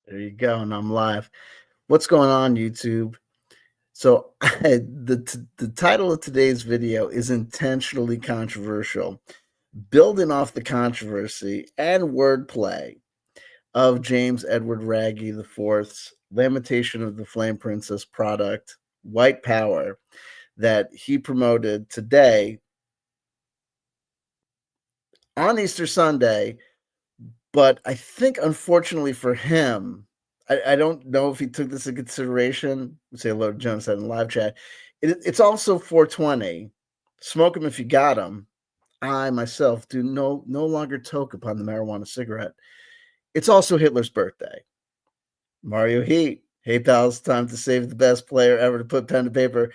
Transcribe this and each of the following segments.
There you go, and I'm live. What's going on, YouTube? So, the title of today's video is intentionally controversial, building off the controversy and wordplay of James Edward Raggi IV's Lamentation of the Flame Princess product, White Power, that he promoted today on Easter Sunday. But I think, unfortunately for him, I don't know if he took this into consideration. Say hello to Jonas in live chat. It's also 420. Smoke them if you got them. I myself do no longer toke upon the marijuana cigarette. It's also Hitler's birthday. Mario Heat. Hey pals, time to save the best player ever to put pen to paper.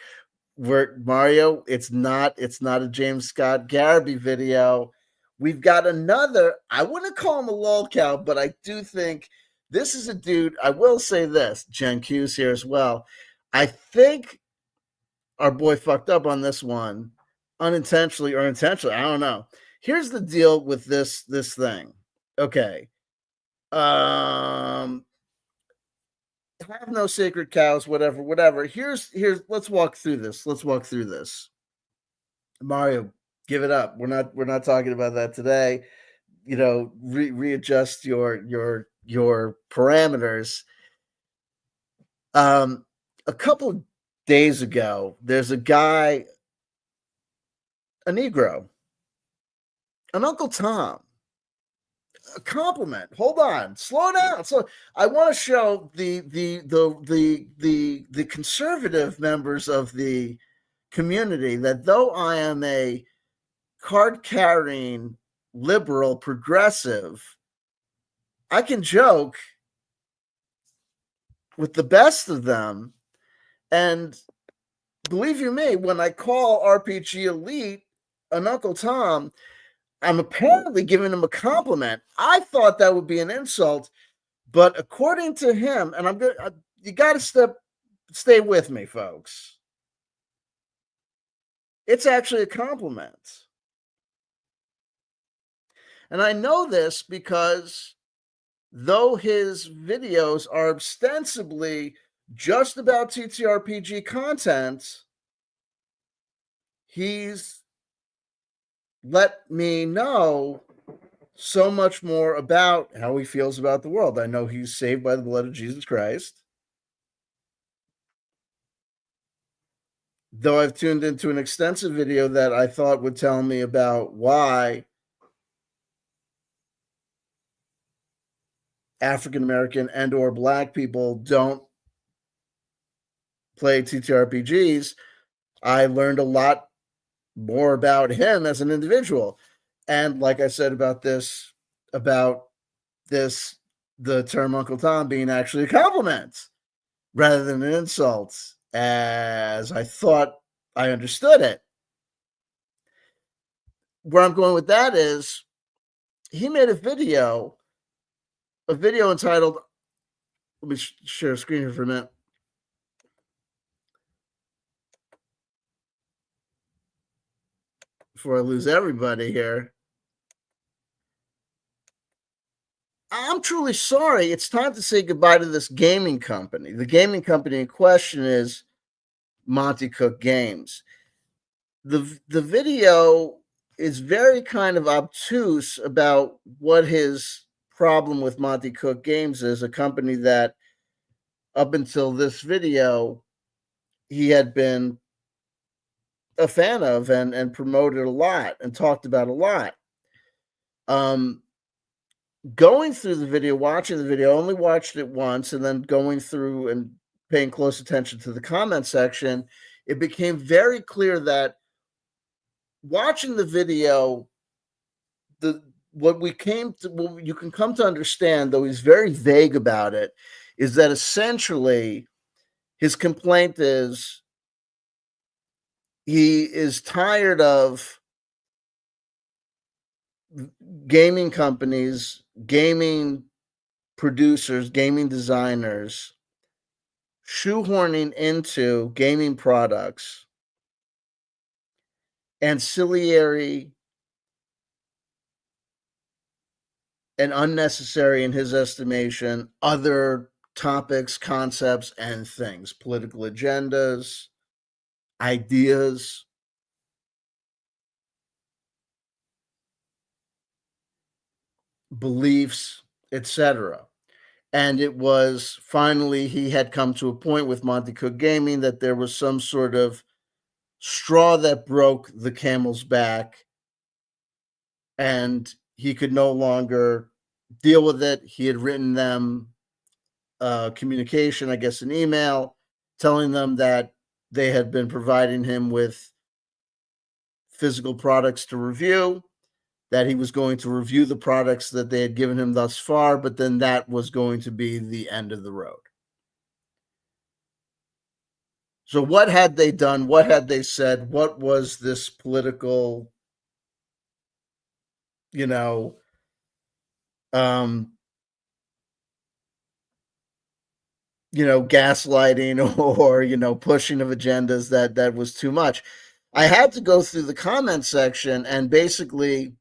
Mario, it's not a James Scott Garrity video. We've got another, I wouldn't call him a lolcow, but I do think this is a dude. I will say this, Jen Q's here as well. I think our boy fucked up on this one, unintentionally or intentionally. I don't know. Here's the deal with this thing. Okay. Um have no sacred cows, whatever. Here's let's walk through this. Let's walk through this. Mario, give it up. We're not talking about that today. Readjust your parameters. Um, a couple days ago, there's a guy, a Negro, an Uncle Tom. A compliment. Hold on, slow down. So I want to show the conservative members of the community that though I am a card carrying liberal progressive, I can joke with the best of them. And believe you me, when I call RPG Elite an Uncle Tom, I'm apparently giving him a compliment. I thought that would be an insult, but according to him, and you got to stay with me, folks. It's actually a compliment. And I know this because though his videos are ostensibly just about TTRPG content, he's let me know so much more about how he feels about the world. I know he's saved by the blood of Jesus Christ. Though I've tuned into an extensive video that I thought would tell me about why African American and or black people don't play TTRPGs, I learned a lot more about him as an individual. And like I said about this, the term Uncle Tom being actually a compliment rather than an insult, as I thought I understood it. Where I'm going with that is he made a video entitled, let me share a screen here for a minute. Before I lose everybody here. I'm truly sorry. It's time to say goodbye to this gaming company. The gaming company in question is Monte Cook Games. The video is very kind of obtuse about what his problem with Monte Cook Games is, a company that up until this video he had been a fan of and promoted a lot and talked about a lot. Going through the video, watching the video, I only watched it once, and then going through and paying close attention to the comment section, it became very clear that watching the video, what you can come to understand, though he's very vague about it, is that essentially his complaint is he is tired of gaming companies, gaming producers, gaming designers shoehorning into gaming products ancillary and unnecessary in his estimation other topics, concepts, and things, political agendas, ideas, beliefs, etc. And it was finally he had come to a point with Monte Cook Gaming that there was some sort of straw that broke the camel's back, and he could no longer deal with it. He had written them communication, I guess an email, telling them that they had been providing him with physical products to review, that he was going to review the products that they had given him thus far, but then that was going to be the end of the road. So what had they done? What had they said? What was this political, you know, um, gaslighting or, pushing of agendas that was too much. I had to go through the comment section and basically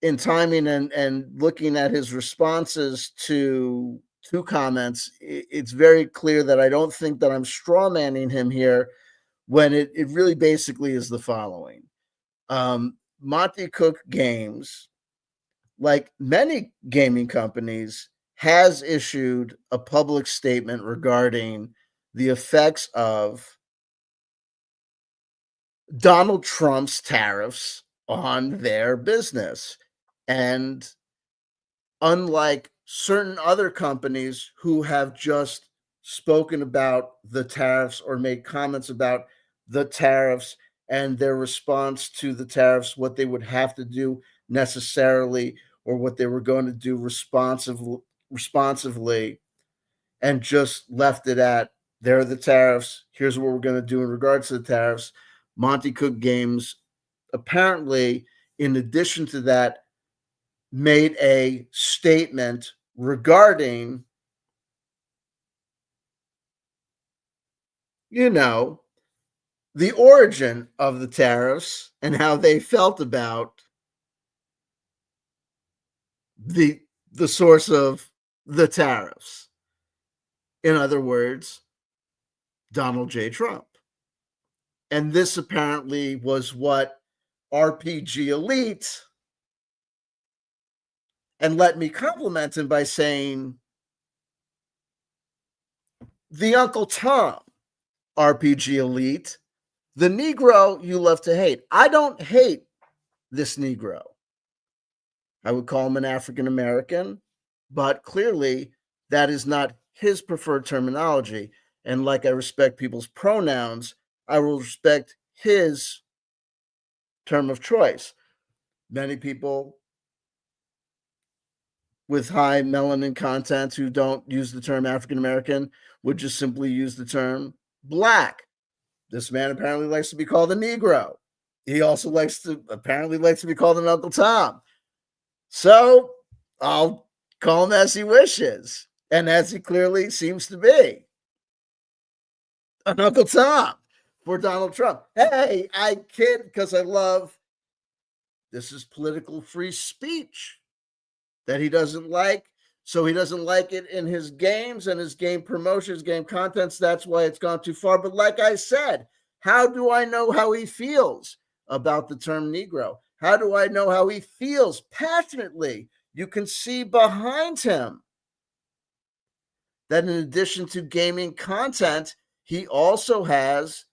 in timing and looking at his responses to comments, it's very clear that I don't think that I'm straw manning him here when it really basically is the following. Monte Cook Games, like many gaming companies, has issued a public statement regarding the effects of Donald Trump's tariffs on their business. And unlike certain other companies who have just spoken about the tariffs or made comments about the tariffs and their response to the tariffs, what they would have to do necessarily or what they were going to do responsively, and just left it at there are the tariffs. Here's what we're going to do in regards to the tariffs. Monte Cook Games apparently, in addition to that, made a statement regarding, you know, the origin of the tariffs and how they felt about the source of the tariffs. In other words, Donald J. Trump. And this apparently was what RPG Elite, and let me compliment him by saying, the Uncle Tom RPG Elite, the Negro you love to hate. I don't hate this Negro. I would call him an African American, but clearly that is not his preferred terminology. And like I respect people's pronouns, I will respect his term of choice. Many people with high melanin content who don't use the term African American would just simply use the term black. This man apparently likes to be called a Negro. He also apparently likes to be called an Uncle Tom. So I'll call him as he wishes, and as he clearly seems to be, an Uncle Tom for Donald Trump. Hey, I kid because I love this is political free speech that he doesn't like. So he doesn't like it in his games and his game promotions, game contents. That's why it's gone too far. But like I said, how do I know how he feels about the term Negro? How do I know how he feels passionately? You can see behind him that in addition to gaming content, he also has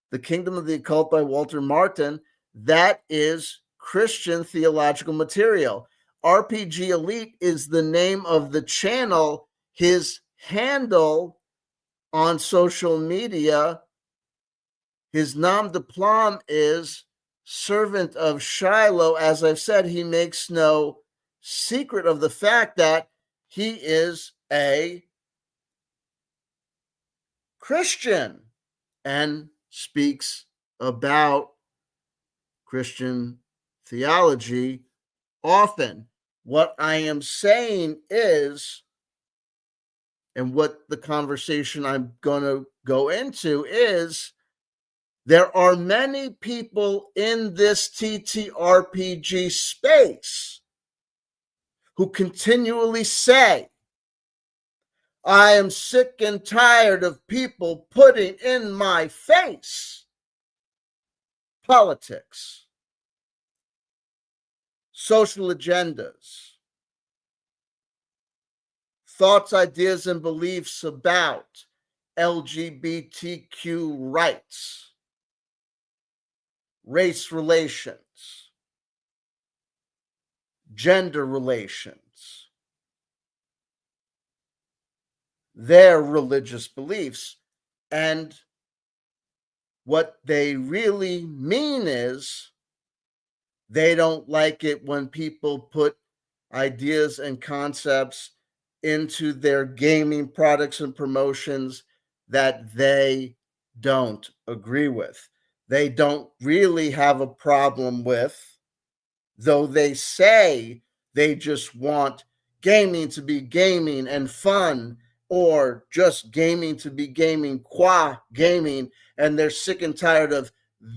The Kingdom of the Occult by Walter Martin. That is Christian theological material. RPG Elite is the name of the channel. His handle on social media, his nom de plume is Servant of Shiloh. As I've said, he makes no secret of the fact that he is a Christian and speaks about Christian theology often. What I am saying is, and what the conversation I'm going to go into is, there are many people in this TTRPG space who continually say, I am sick and tired of people putting in my face politics, social agendas, thoughts, ideas, and beliefs about LGBTQ rights, race relations, gender relations, their religious beliefs. And what they really mean is they don't like it when people put ideas and concepts into their gaming products and promotions that they don't agree with. They don't really have a problem with, though they say they just want gaming to be gaming and fun, or just gaming to be gaming, qua gaming, and they're sick and tired of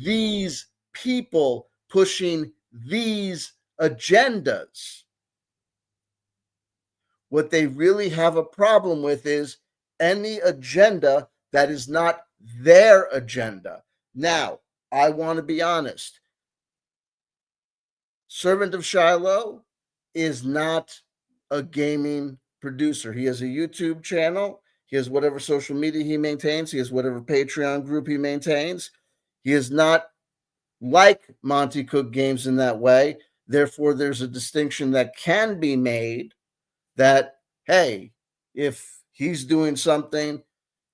these people pushing these agendas. What they really have a problem with is any agenda that is not their agenda. Now, I want to be honest. Servant of Shiloh is not a gaming producer. He has a YouTube channel. He has whatever social media he maintains. He has whatever Patreon group he maintains. He is not like Monte Cook Games in that way. Therefore, there's a distinction that can be made that, hey, if he's doing something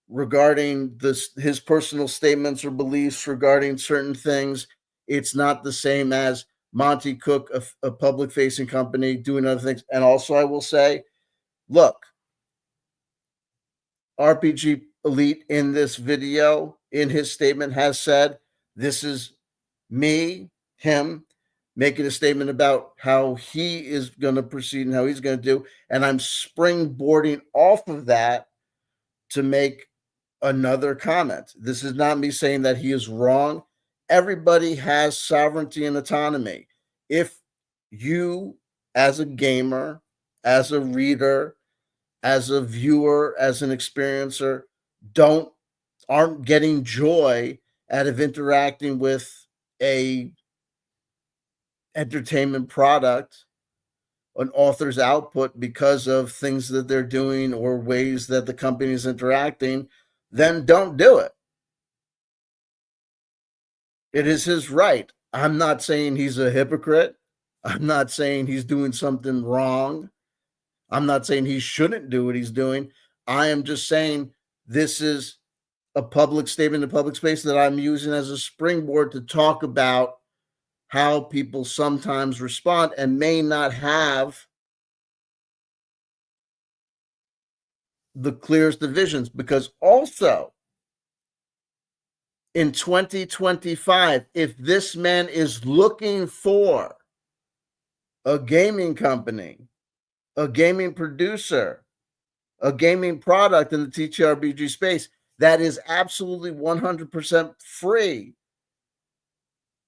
regarding his personal statements or beliefs regarding certain things, it's not the same as Monte Cook, a public facing company, doing other things. And also, I will say, look, RPG Elite in this video, in his statement, has said, this is him, making a statement about how he is going to proceed and how he's going to do. And I'm springboarding off of that to make another comment. This is not me saying that he is wrong. Everybody has sovereignty and autonomy. If you, as a gamer, as a reader, as a viewer, as an experiencer, aren't getting joy out of interacting with a entertainment product, an author's output, because of things that they're doing or ways that the company is interacting, then don't do it. It is his right. I'm not saying he's a hypocrite. I'm not saying he's doing something wrong. I'm not saying he shouldn't do what he's doing. I am just saying this is a public statement in public space that I'm using as a springboard to talk about how people sometimes respond and may not have the clearest divisions. Because also in 2025, if this man is looking for a gaming company, a gaming producer, a gaming product in the TTRPG space that is absolutely 100% free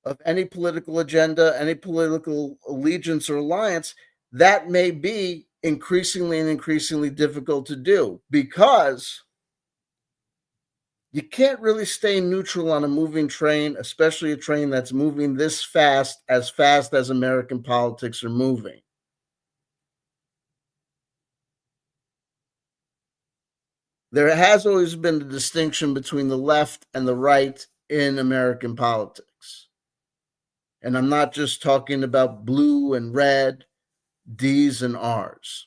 of any political agenda, any political allegiance or alliance, that may be increasingly difficult to do, because you can't really stay neutral on a moving train, especially a train that's moving this fast as American politics are moving. There has always been a distinction between the left and the right in American politics. And I'm not just talking about blue and red, D's and R's.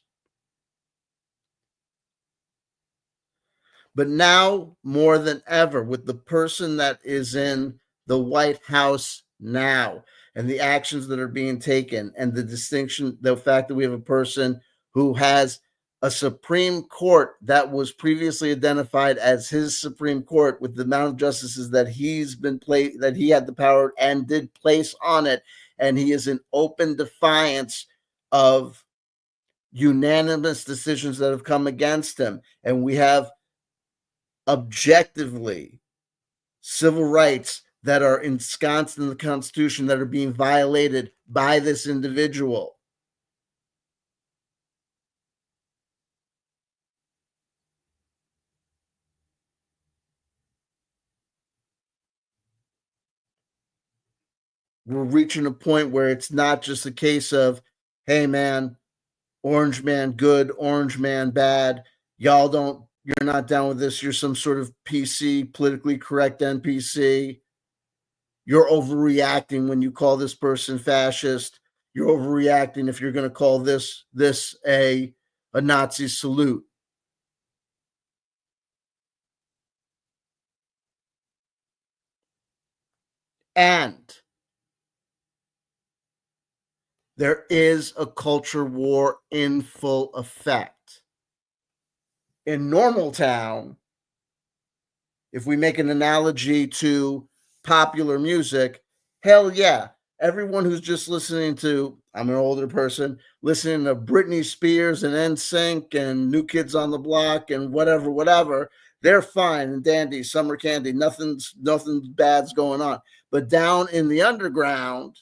But now, more than ever, with the person that is in the White House now and the actions that are being taken, and the distinction, the fact that we have a person who has a Supreme Court that was previously identified as his Supreme Court, with the amount of justices that that he had the power and did place on it, and he is in open defiance of unanimous decisions that have come against him. And we have objectively civil rights that are ensconced in the Constitution that are being violated by this individual. We're reaching a point where it's not just a case of, hey man, orange man good, orange man bad. Y'all don't, you're not down with this. You're some sort of PC, politically correct NPC. You're overreacting when you call this person fascist. You're overreacting if you're going to call this a Nazi salute. And there is a culture war in full effect. In Normal Town, if we make an analogy to popular music, hell yeah, everyone who's just listening to, I'm an older person, listening to Britney Spears and NSYNC and New Kids on the Block and whatever, they're fine and dandy, summer candy, nothing bad's going on. But down in the underground,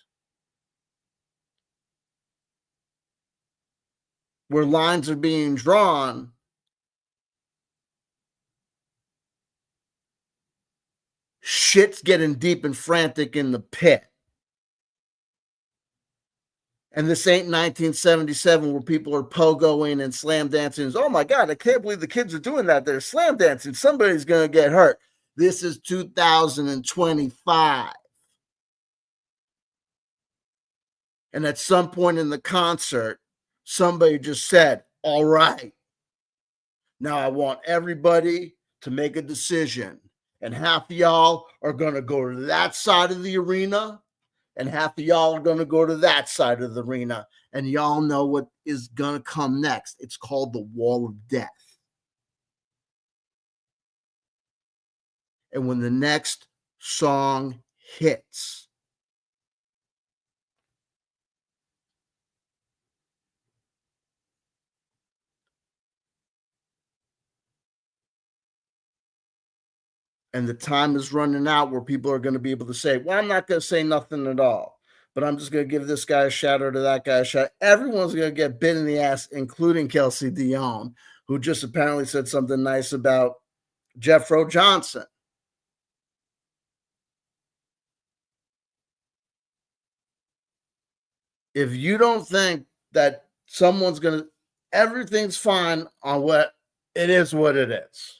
where lines are being drawn, shit's getting deep and frantic in the pit. And this ain't 1977 where people are pogoing and slam dancing. Oh my God, I can't believe the kids are doing that. They're slam dancing. Somebody's going to get hurt. This is 2025. And at some point in the concert, somebody just said, all right, now I want everybody to make a decision. And half of y'all are going to go to that side of the arena, and half of y'all are going to go to that side of the arena. And y'all know what is going to come next. It's called the Wall of Death. And when the next song hits, and the time is running out where people are going to be able to say, well, I'm not going to say nothing at all, but I'm just going to give this guy a shout out to that guy a shout. Everyone's going to get bit in the ass, including Kelsey Dion, who just apparently said something nice about Jeffro Johnson. If you don't think that someone's going to, everything's fine on what it is, what it is.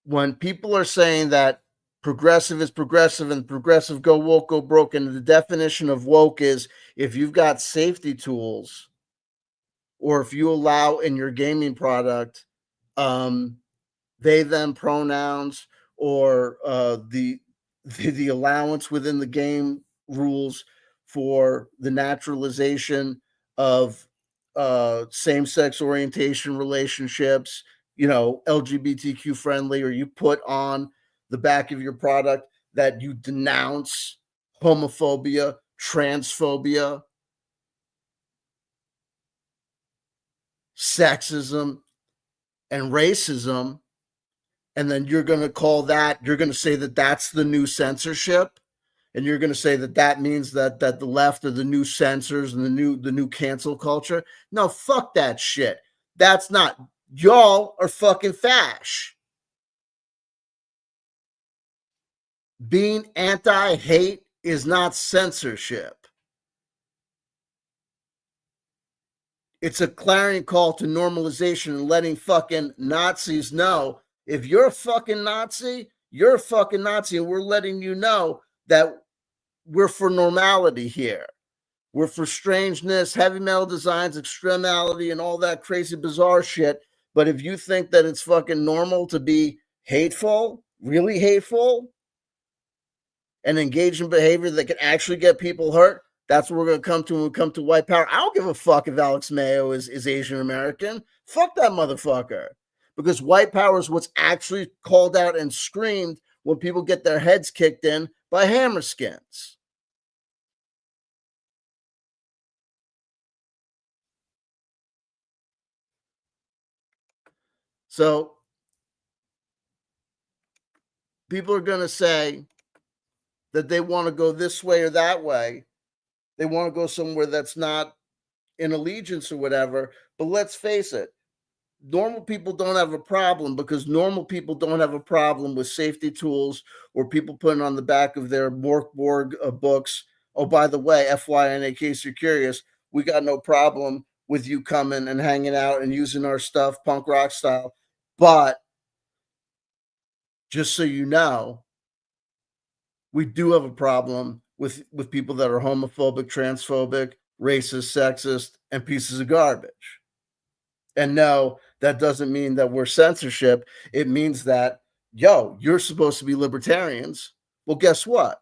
When people are saying that progressive is progressive and progressive go woke, go broke, and the definition of woke is if you've got safety tools or if you allow in your gaming product they them pronouns or the allowance within the game rules for the naturalization of same-sex orientation relationships, LGBTQ friendly, or you put on the back of your product that you denounce homophobia, transphobia, sexism, and racism, and then you're going to you're going to say that that's the new censorship, and you're going to say that that means that the left are the new censors and the new cancel culture. No, fuck that shit. That's not. Y'all are fucking fash. Being anti-hate is not censorship. It's a clarion call to normalization and letting fucking Nazis know if you're a fucking Nazi, you're a fucking Nazi, and we're letting you know that we're for normality here. We're for strangeness, heavy metal designs, extremality, and all that crazy bizarre shit. But if you think that it's fucking normal to be hateful, really hateful, and engage in behavior that can actually get people hurt, that's what we're going to come to when we come to white power. I don't give a fuck if Alex Mayo is Asian American. Fuck that motherfucker. Because white power is what's actually called out and screamed when people get their heads kicked in by hammerskins. So people are going to say that they want to go this way or that way. They want to go somewhere that's not in allegiance or whatever. But let's face it, Normal people don't have a problem because normal people don't have a problem with safety tools or people putting on the back of their Morkborg books. Oh, by the way, FYI, in case you're curious, we got no problem with you coming and hanging out and using our stuff, punk rock style. But just so you know, we do have a problem with people that are homophobic, transphobic, racist, sexist, and pieces of garbage. And no, that doesn't mean that we're censorship. It means that, yo, you're supposed to be libertarians. Well, guess what?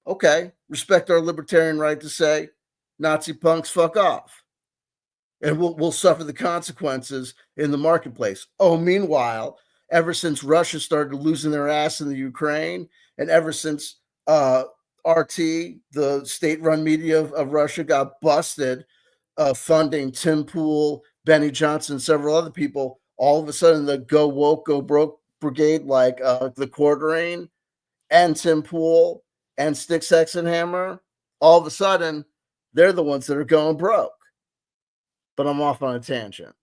Okay, respect our libertarian right to say, Nazi punks, fuck off. And we'll suffer the consequences in the marketplace. Oh, meanwhile, ever since Russia started losing their ass in the Ukraine, and ever since RT, the state-run media of Russia, got busted funding Tim Pool, Benny Johnson, several other people, all of a sudden the Go Woke, Go Broke brigade, like the Quartering and Tim Pool and Stick Sex and Hammer, all of a sudden they're the ones that are going broke. But I'm off on a tangent.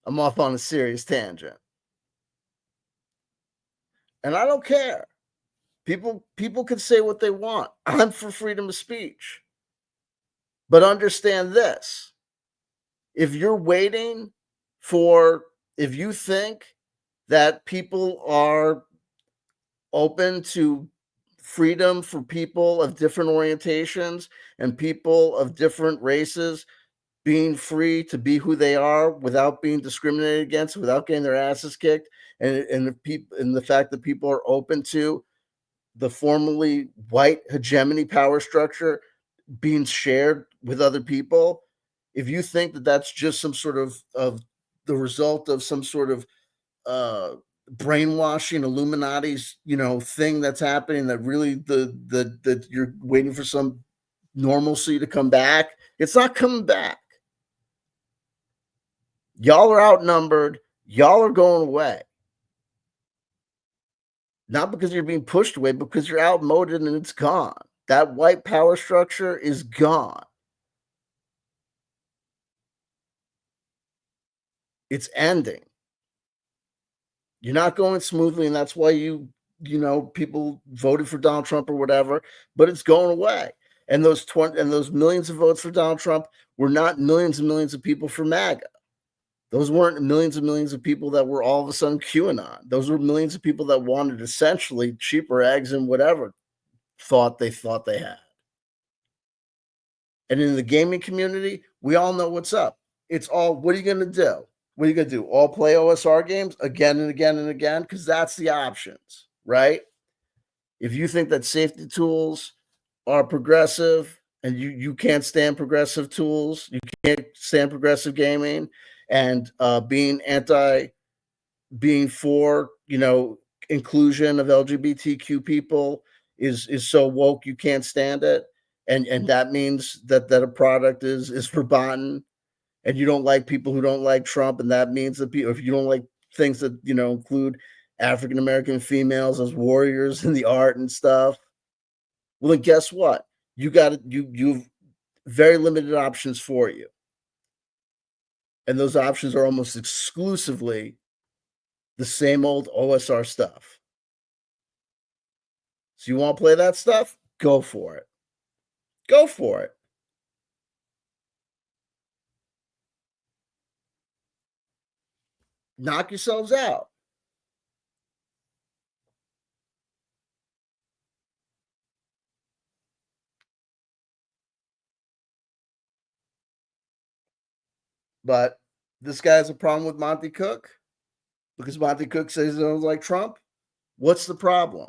I'm off on a serious tangent. And I don't care. People can say what they want. I'm for freedom of speech. But understand this. If you're waiting for, if you think that people are open to freedom for people of different orientations and people of different races being free to be who they are without being discriminated against, without getting their asses kicked, and the fact that people are open to the formerly white hegemony power structure being shared with other people, if you think that that's just some sort of the result of some sort of uh brainwashing Illuminati's, thing that's happening, that really that you're waiting for some normalcy to come back, it's not coming back. Y'all are outnumbered. Y'all are going away. Not because you're being pushed away, because you're outmoded and it's gone. That white power structure is gone. It's ending. You're not going smoothly, and that's why people voted for Donald Trump or whatever, but it's going away. And those millions of votes for Donald Trump were not millions and millions of people for MAGA. Those weren't millions and millions of people that were all of a sudden QAnon. Those were millions of people that wanted essentially cheaper eggs and whatever thought they had. And in the gaming community, we all know what's up. It's all, what are you going to do? What are you going to do? All play OSR games again and again and again? Because that's the options, right? If you think that safety tools are progressive and you can't stand progressive tools, you can't stand progressive gaming, and being for, inclusion of LGBTQ people is so woke you can't stand it, and that means that a product is verboten, and you don't like people who don't like Trump, and that means that if you don't like things that include African American females as warriors in the art and stuff, well then guess what? You've very limited options for you, and those options are almost exclusively the same old OSR stuff. So you want to play that stuff? Go for it. Go for it. Knock yourselves out. But this guy has a problem with Monte Cook because Monte Cook says he doesn't like Trump. What's the problem?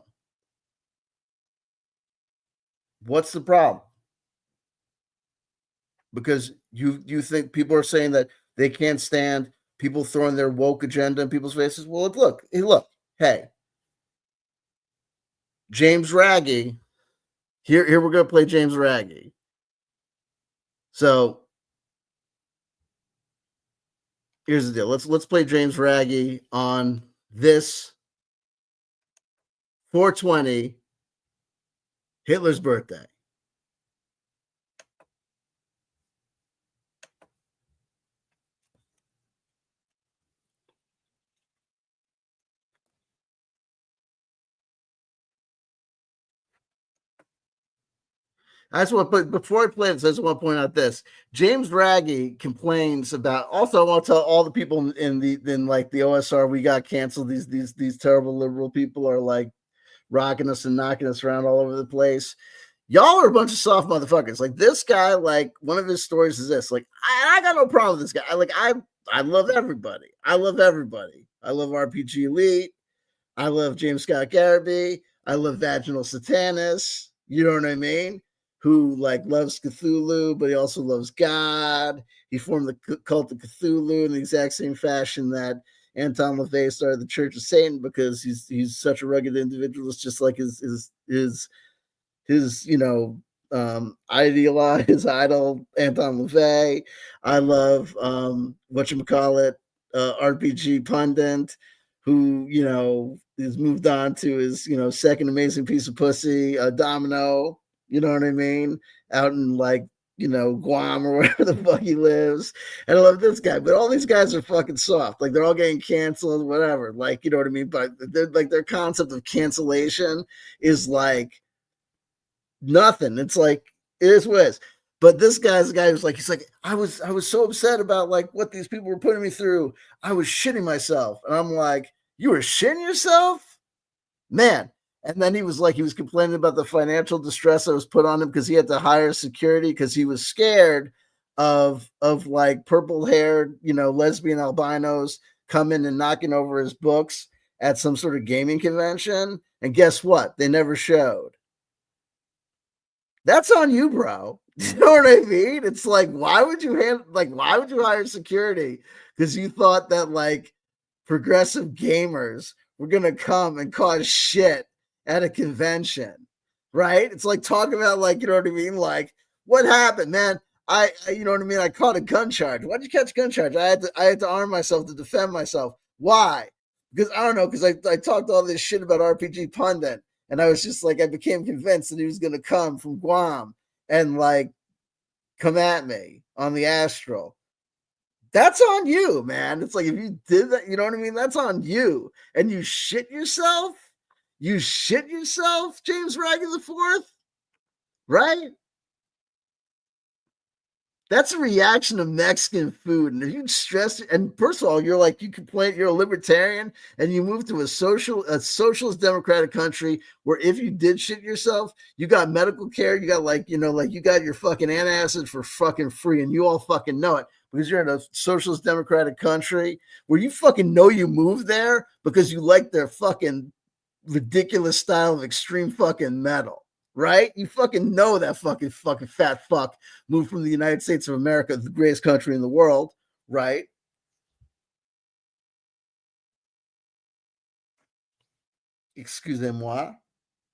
What's the problem? Because you think people are saying that they can't stand people throwing their woke agenda in people's faces. Well, hey, James Raggi. Here we're gonna play James Raggi. So here's the deal. Let's play James Raggi on this 420, Hitler's birthday. I just want, but before I play this, I just want to point out this. James Raggi complains about. Also, I want to tell all the people in like the OSR we got canceled. These terrible liberal people are like rocking us and knocking us around all over the place. Y'all are a bunch of soft motherfuckers. Like this guy, like one of his stories is this. Like I got no problem with this guy. I love everybody. I love everybody. I love RPG Elite. I love James Scott Garrity. I love Vaginal Satanus. You know what I mean? Who like loves Cthulhu, but he also loves God. He formed the cult of Cthulhu in the exact same fashion that Anton LaVey started the Church of Satan because he's such a rugged individualist, just like his idealize his idol Anton LaVey. I love whatchamacallit, RPG pundit who has moved on to his second amazing piece of pussy, Domino. You know what I mean? Out in like Guam or wherever the fuck he lives. And I love this guy, but all these guys are fucking soft. Like they're all getting canceled, whatever. Like you know what I mean? But their concept of cancellation is like nothing. It's like it is what it is. But this guy's the guy who's like, he's like, I was so upset about like what these people were putting me through. I was shitting myself. And I'm like, you were shitting yourself? Man. And then he was complaining about the financial distress that was put on him because he had to hire security because he was scared of like purple haired, lesbian albinos coming and knocking over his books at some sort of gaming convention. And guess what? They never showed. That's on you, bro. You know what I mean? It's like, why would you hire security? Because you thought that like progressive gamers were gonna come and cause shit at a convention, right? It's like talking about like, you know what I mean? Like, what happened, man? You know what I mean? I caught a gun charge. Why'd you catch a gun charge? I had to arm myself to defend myself. Why? Because I don't know. Because I talked all this shit about RPG pundit. And I was just like, I became convinced that he was going to come from Guam and like come at me on the astral. That's on you, man. It's like if you did that, you know what I mean? That's on you. And you shit yourself. You shit yourself, James Raggi the Fourth, right? That's a reaction to Mexican food. And if you stress, and first of all, you're like, you complain, you're a libertarian, and you move to a socialist democratic country where if you did shit yourself, you got medical care, you got like, like you got your fucking antacid for fucking free, and you all fucking know it because you're in a socialist democratic country where you fucking know you moved there because you like their fucking ridiculous style of extreme fucking metal. Right? You fucking know that fucking fat fuck moved from the United States of America, the greatest country in the world, right? Excusez-moi.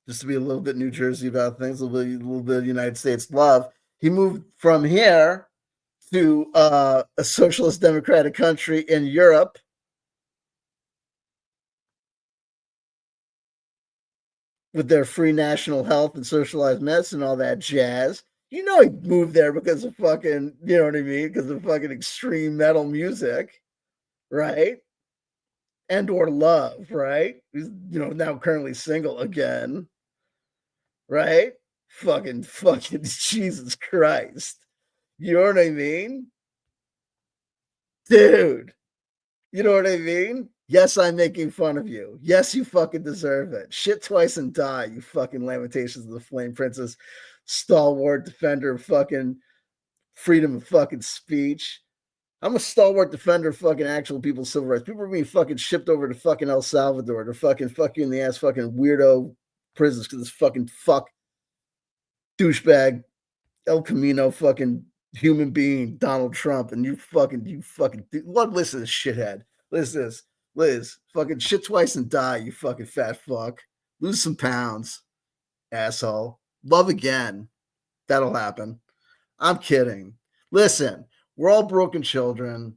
Just to be a little bit New Jersey about things, a little bit of United States love. He moved from here to a socialist democratic country in Europe with their free national health and socialized medicine, all that jazz. You know he moved there because of fucking, you know what I mean? Because of fucking extreme metal music, right? And or love, right? He's, now currently single again, right? Fucking Jesus Christ. You know what I mean? Dude, you know what I mean? Yes, I'm making fun of you. Yes, you fucking deserve it. Shit twice and die, you fucking Lamentations of the Flame Princess, stalwart defender of fucking freedom of fucking speech. I'm a stalwart defender of fucking actual people's civil rights. People are being fucking shipped over to fucking El Salvador to fucking fuck you in the ass fucking weirdo prisons because this fucking fuck douchebag El Camino fucking human being Donald Trump and look, listen to this shithead. Listen to this. Liz, fucking shit twice and die, you fucking fat fuck. Lose some pounds, asshole. Love again. That'll happen. I'm kidding. Listen, we're all broken children.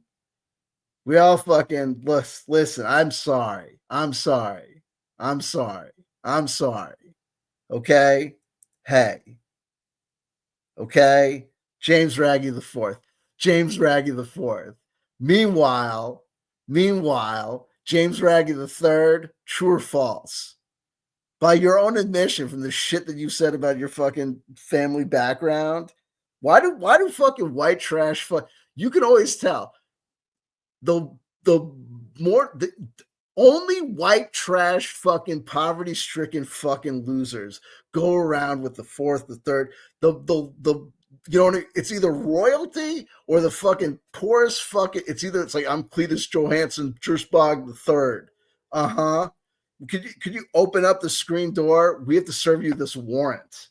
We all fucking listen. I'm sorry. I'm sorry. I'm sorry. I'm sorry. Okay? Hey. Okay? James Raggi the Fourth. James Raggi the Fourth. Meanwhile, James Raggi the Third, true or false? by your own admission from the shit that you said about your fucking family background, why do fucking white trash fuck you can always tell the the more the only white trash fucking poverty stricken fucking losers go around with the fourth, the third, the you know it's either royalty or the fucking poorest fucking it's like I'm Cletus Johansson Trussbog the third. Uh-huh. Could you open up the screen door? We have to serve you this warrant.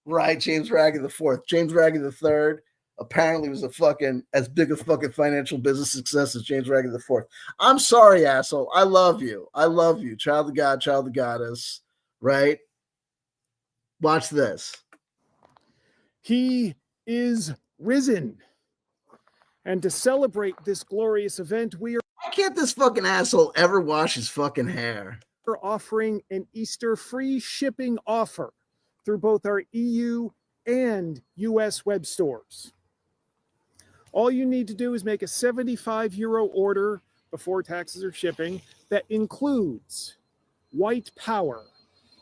Right, James Raggi the fourth. James Raggi the third apparently was a fucking as big a fucking financial business success as James Raggi the fourth. I'm sorry, asshole. I love you. I love you. Child of God, child of goddess. Right? Watch this. He is risen. And to celebrate this glorious event, we are Why can't this fucking asshole ever wash his fucking hair? offering an Easter free shipping offer through both our EU and US web stores. All you need to do is make a €75 order before taxes or shipping that includes Wight Power,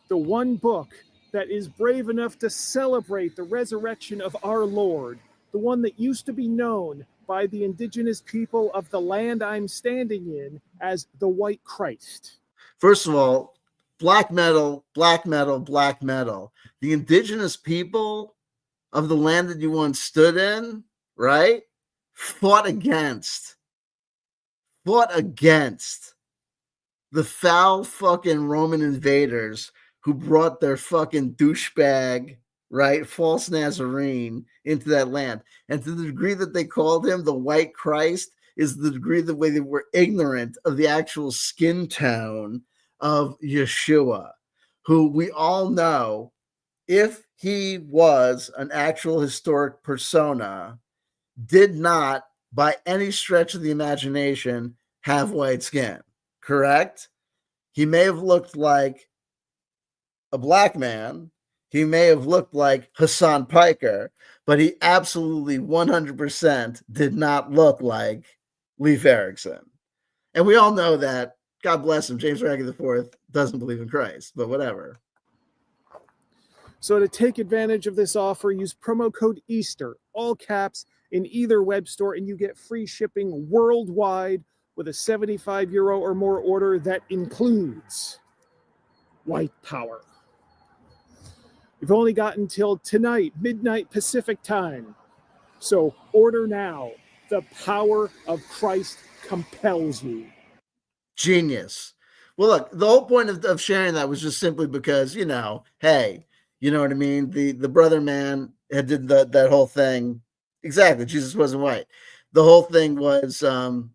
the one book that is brave enough to celebrate the resurrection of our Lord, the one that used to be known by the indigenous people of the land I'm standing in as the White Christ. First of all, black metal, black metal, black metal. The indigenous people of the land that you once stood in, right? Fought against the foul fucking Roman invaders who brought their fucking douchebag, right, false Nazarene into that land. And to the degree that they called him the White Christ is the degree the way they were ignorant of the actual skin tone of Yeshua, who we all know, if he was an actual historic persona, did not, by any stretch of the imagination, have white skin. Correct? He may have looked like a black man. He may have looked like Hassan Piker, but he absolutely 100% did not look like Leif Erikson. And we all know that, God bless him, James Raggi IV doesn't believe in Christ, but whatever. So to take advantage of this offer, use promo code EASTER, all caps, in either web store, and you get free shipping worldwide with a €75 or more order that includes Wight Power. You've only got until tonight, midnight Pacific time. So order now. The power of Christ compels you. Genius. Well, look, the whole point of sharing that was just simply because, hey, you know what I mean? The brother man had did that whole thing. Exactly. Jesus wasn't white. The whole thing was the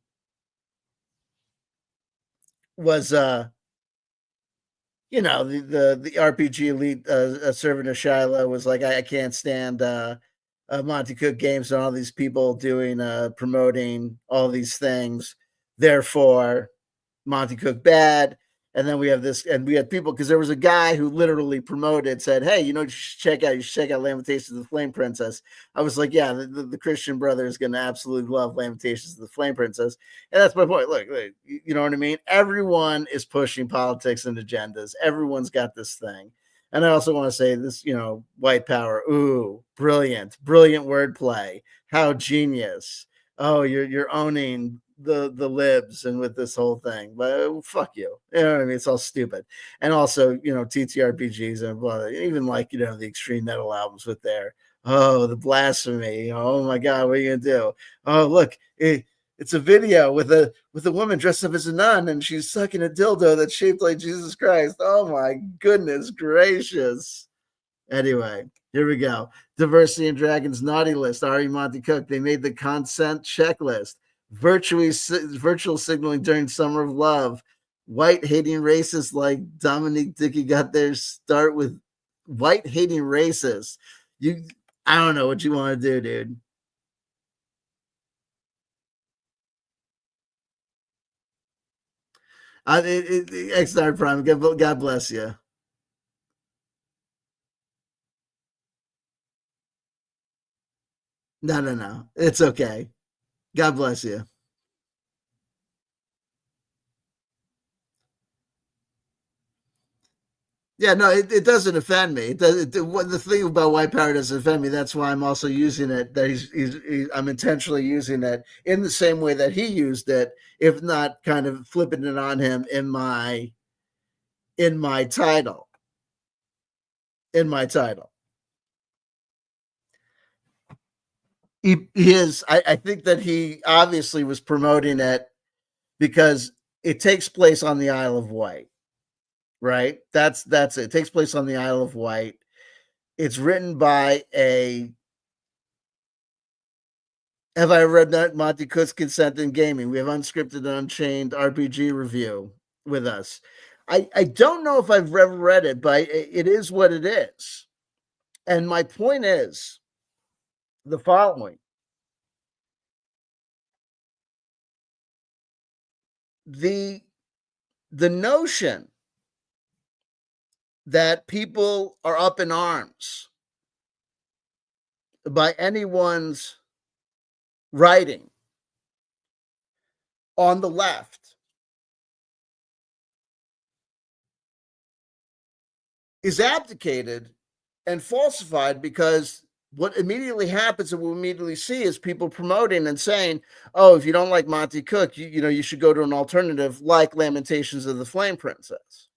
RPG elite servant of Shiloh was like, I can't stand Monte Cook games and all these people doing promoting all these things. Therefore, Monte Cook bad. And then we have this, and we had people, because there was a guy who literally promoted, said, hey, you should check out Lamentations of the Flame Princess. I was like, yeah, the Christian brother is going to absolutely love Lamentations of the Flame Princess. And that's my point. Look, you know what I mean? Everyone is pushing politics and agendas. Everyone's got this thing. And I also want to say this, white power. Ooh, brilliant wordplay. How genius. Oh, you're owning the libs and with this whole thing, but fuck you. You know what I mean? It's all stupid. And also, TTRPGs and blah, even like, the extreme metal albums with their, the blasphemy. Oh my God, what are you gonna do? Oh, look, it's a video with a woman dressed up as a nun and she's sucking a dildo that's shaped like Jesus Christ. Oh my goodness gracious. Anyway, here we go. Diversity and Dragons naughty list. Ari Monte Cook. They made the consent checklist. Virtual signaling during Summer of Love. White hating racists like Dominique Dickey got their start with white hating racists. I don't know what you want to do, dude. XR Prime. God bless you. No. It's okay. God bless you. Yeah, no, it doesn't offend me. It does, what the thing about white power doesn't offend me. That's why I'm also using it. That I'm intentionally using it in the same way that he used it, if not kind of flipping it on him in my title. In my title, he is. I think that he obviously was promoting it because it takes place on the Isle of Wight, right? That's it. It takes place on the Isle of Wight. It's written by a Have I read that Monte Cook's Consent in Gaming? We have Unscripted and Unchained RPG review with us. I don't know if I've ever read it, but it is what it is. And my point is the following. The the notion that people are up in arms by anyone's writing on the left is abdicated and falsified because what immediately happens and we immediately see is people promoting and saying, "Oh, if you don't like Monte Cook, you should go to an alternative like Lamentations of the Flame Princess."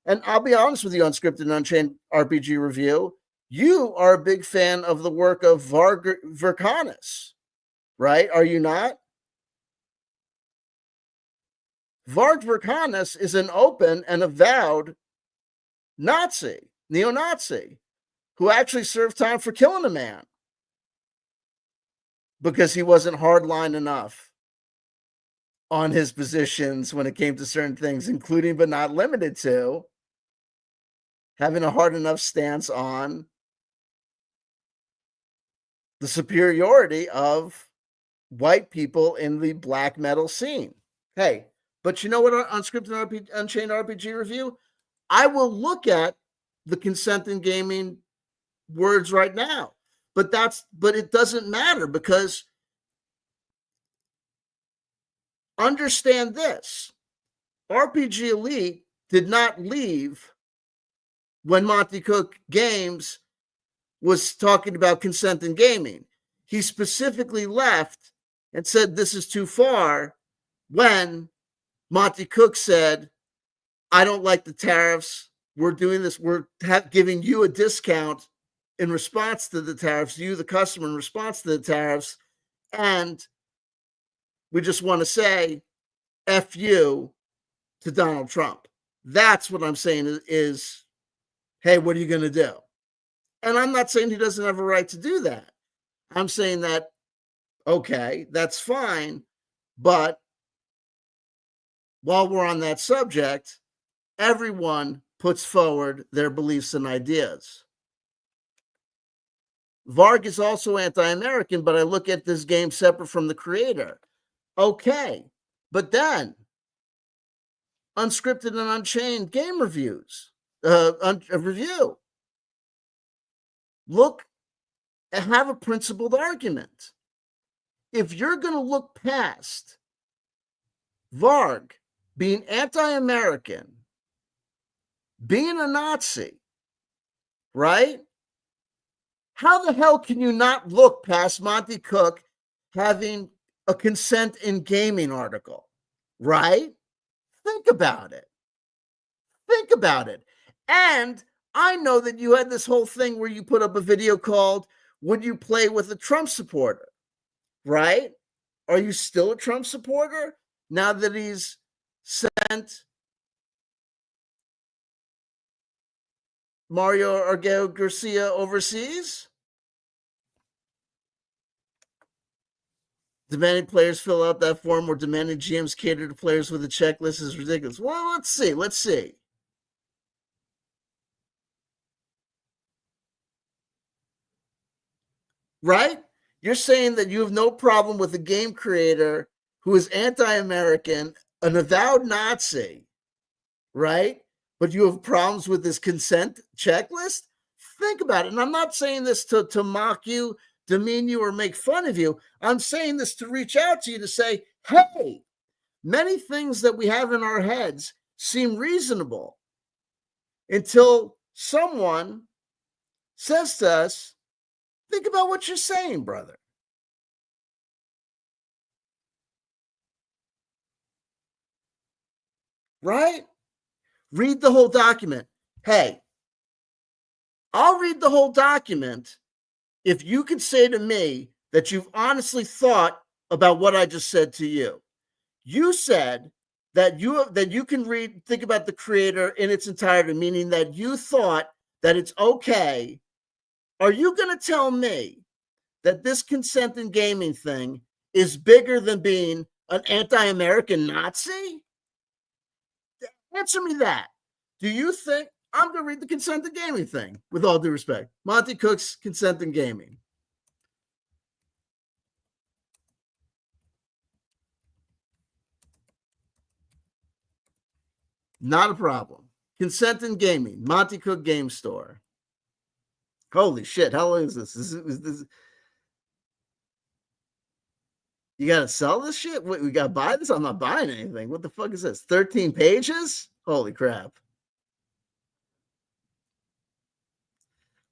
And I'll be honest with you, Unscripted and Unchained RPG review, you are a big fan of the work of Verkanis, right? Are you not? Varg Verkanis is an open and avowed Nazi, neo-Nazi, who actually served time for killing a man because he wasn't hardline enough on his positions when it came to certain things, including but not limited to having a hard enough stance on the superiority of white people in the black metal scene. Hey, but you know what, Unscripted Unchained RPG review? I will look at the Consent in Gaming words right now, but it doesn't matter because understand this: RPG Elite did not leave when Monte Cook Games was talking about consent in gaming. He specifically left and said this is too far when Monte Cook said, "I don't like the tariffs. We're doing this. We're giving you a discount in response to the tariffs, you, the customer, in response to the tariffs. And we just want to say F you to Donald Trump." That's what I'm saying is, hey, what are you going to do? And I'm not saying he doesn't have a right to do that. I'm saying that, okay, that's fine. But while we're on that subject, everyone puts forward their beliefs and ideas. Varg is also anti-American, but I look at this game separate from the creator. Okay, but then Unscripted and Unchained game reviews, review. Look, have a principled argument. If you're going to look past Varg being anti-American, being a Nazi, right? How the hell can you not look past Monte Cook having a consent in gaming article, right? Think about it. Think about it. And I know that you had this whole thing where you put up a video called "Would You Play with a Trump Supporter?" Right? Are you still a Trump supporter now that he's sent Mario Arguello Garcia overseas? Demanding players fill out that form or demanding GMs cater to players with a checklist is ridiculous. Well, let's see. Let's see. Right? You're saying that you have no problem with a game creator who is anti-American, an avowed Nazi, right? But you have problems with this consent checklist? Think about it. And I'm not saying this to mock you, demean you, or make fun of you. I'm saying this to reach out to you to say, hey, many things that we have in our heads seem reasonable. until someone says to us, think about what you're saying, brother. Right? Read the whole document. Hey, I'll read the whole document if you could say to me that you've honestly thought about what I just said to you. You said that you can think about the creator in its entirety, meaning that you thought that it's okay. Are you going to tell me that this consent in gaming thing is bigger than being an anti-American Nazi? Answer me that. Do you think I'm going to read the consent in gaming thing? With all due respect, Monte Cook's consent in gaming. Not a problem. Consent in gaming, Monte Cook Game Store. Holy shit! How long is this? Is this you got to sell this shit? What, we got to buy this? I'm not buying anything. What the fuck is this? 13 pages? Holy crap!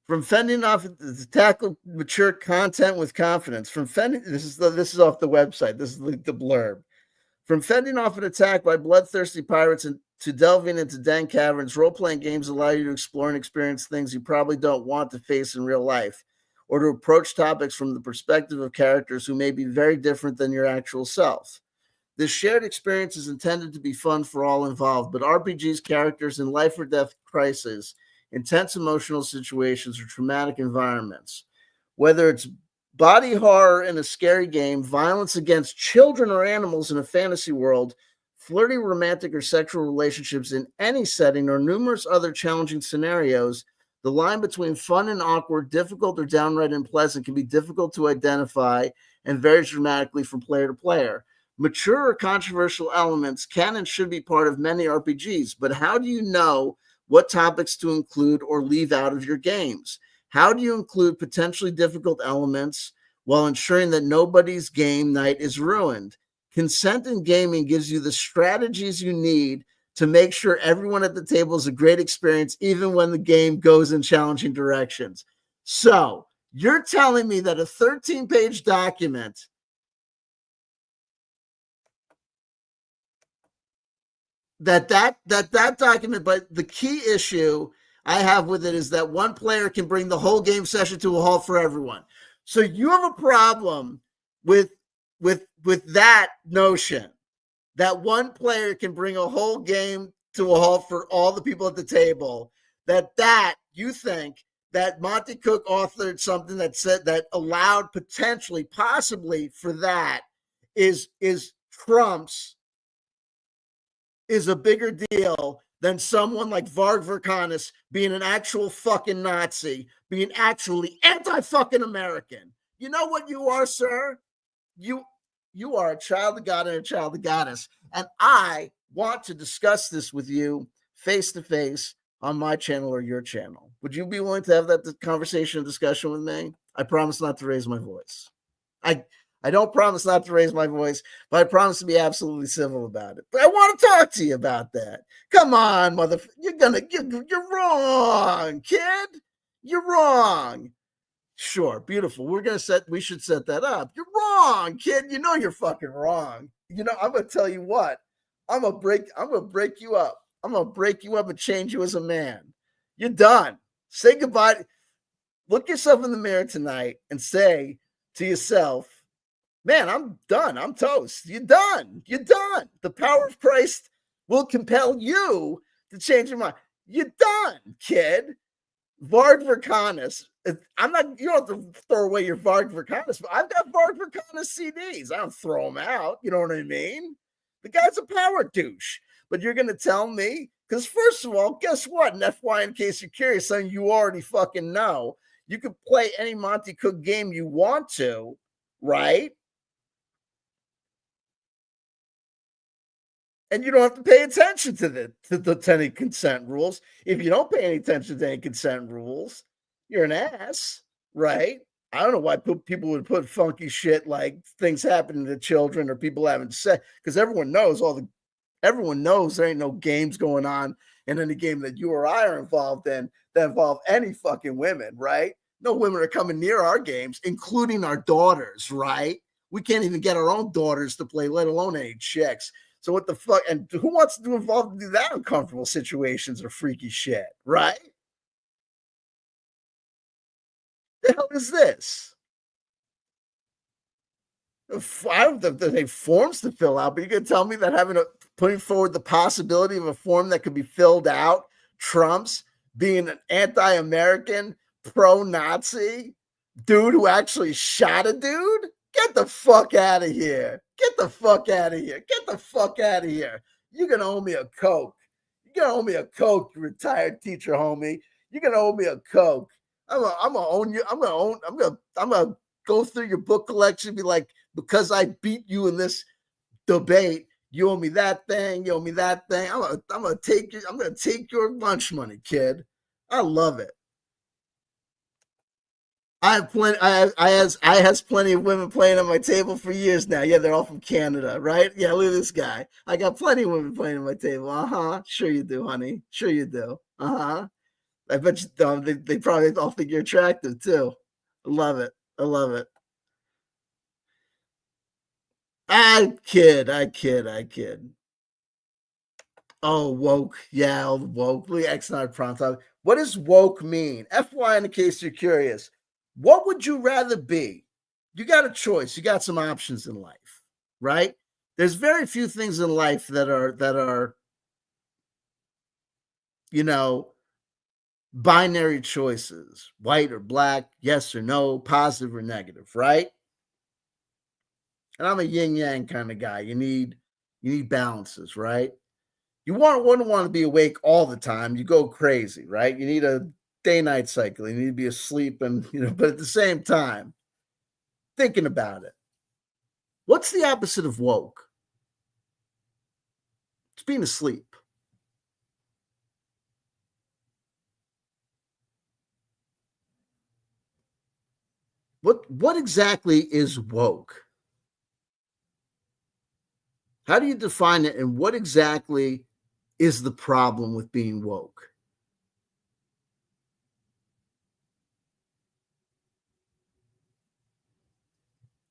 From fending off to tackle mature content with confidence. From fending, this is off the website. This is the blurb. From fending off an attack by bloodthirsty pirates and to delving into dank caverns, role-playing games allow you to explore and experience things you probably don't want to face in real life, or to approach topics from the perspective of characters who may be very different than your actual self. This shared experience is intended to be fun for all involved, but RPG's characters in life or death crises, intense emotional situations, or traumatic environments. Whether it's body horror in a scary game, violence against children or animals in a fantasy world, flirty romantic or sexual relationships in any setting, or numerous other challenging scenarios, the line between fun and awkward, difficult, or downright unpleasant can be difficult to identify and varies dramatically from player to player. Mature or controversial elements can and should be part of many RPGs, but how do you know what topics to include or leave out of your games? How do you include potentially difficult elements while ensuring that nobody's game night is ruined? Consent in gaming gives you the strategies you need to make sure everyone at the table is a great experience, even when the game goes in challenging directions. So you're telling me that a 13-page document that document, but the key issue I have with it is that one player can bring the whole game session to a halt for everyone. So you have a problem with that notion that one player can bring a whole game to a halt for all the people at the table. That you think that Monte Cook authored something that said that allowed potentially, possibly for that is trumps is a bigger deal than someone like Varg Verkanis being an actual fucking Nazi, being actually anti-fucking American. You know what you are, sir? You are a child of God and a child of Goddess. And I want to discuss this with you face to face on my channel or your channel. Would you be willing to have that conversation and discussion with me? I promise not to raise my voice. I don't promise not to raise my voice, but I promise to be absolutely civil about it. But I want to talk to you about that. Come on, motherfucker. You're wrong, kid. You're wrong. Sure, beautiful. We should set that up. You're wrong, kid. You know you're fucking wrong. You know, I'm gonna tell you what. I'm gonna break you up. I'm gonna break you up and change you as a man. You're done. Say goodbye. Look yourself in the mirror tonight and say to yourself, man, I'm done. I'm toast. You're done. You're done. The power of Christ will compel you to change your mind. You're done, kid. Varg Verkanis. I'm not, you don't have to throw away your Varg Verkanis, but I've got Varg Verkanis CDs. I don't throw them out. You know what I mean? The guy's a power douche. But you're going to tell me? Because first of all, guess what? And FY, in case you're curious, something you already fucking know. You can play any Monte Cook game you want to, right? And you don't have to pay attention to the any consent rules. If you don't pay any attention to any consent rules, you're an ass, right? I don't know why people would put funky shit like things happening to children or people having sex, because everyone knows there ain't no games going on in any game that you or I are involved in that involve any fucking women, right? No women are coming near our games, including our daughters, right? We can't even get our own daughters to play, let alone any chicks. So what the fuck? And who wants to do involved in that uncomfortable situations or freaky shit, right? The hell is this? I don't think there's any forms to fill out, but you can tell me that putting forward the possibility of a form that could be filled out trumps being an anti-American, pro-Nazi dude who actually shot a dude? Get the fuck out of here. Get the fuck out of here. Get the fuck out of here. You're gonna owe me a Coke. You're gonna owe me a Coke, you retired teacher homie. You're gonna owe me a Coke. I'm gonna own you. I'm gonna go through your book collection and be like, because I beat you in this debate, you owe me that thing, you owe me that thing. I'm gonna take your lunch money, kid. I love it. I have plenty. I has plenty of women playing on my table for years now. Yeah, they're all from Canada, right? Yeah, look at this guy. I got plenty of women playing on my table. Uh huh. Sure you do, honey. Sure you do. Uh huh. I bet you they probably all think you're attractive too. I love it. I love it. I kid. I kid. I kid. Oh, woke. Yeah, woke. Look at X9 prompt. What does woke mean? FY, in case you're curious. What would you rather be? You got a choice. You got some options in life, right? There's very few things in life that are, you know, binary choices, white or black, yes or no, positive or negative, right? And I'm a yin yang kind of guy. You need balances, right? Wouldn't want to be awake all the time. You go crazy, right? You need a day night cycle. You need to be asleep, and but at the same time, thinking about it. What's the opposite of woke? It's being asleep. What exactly is woke? How do you define it, and what exactly is the problem with being woke?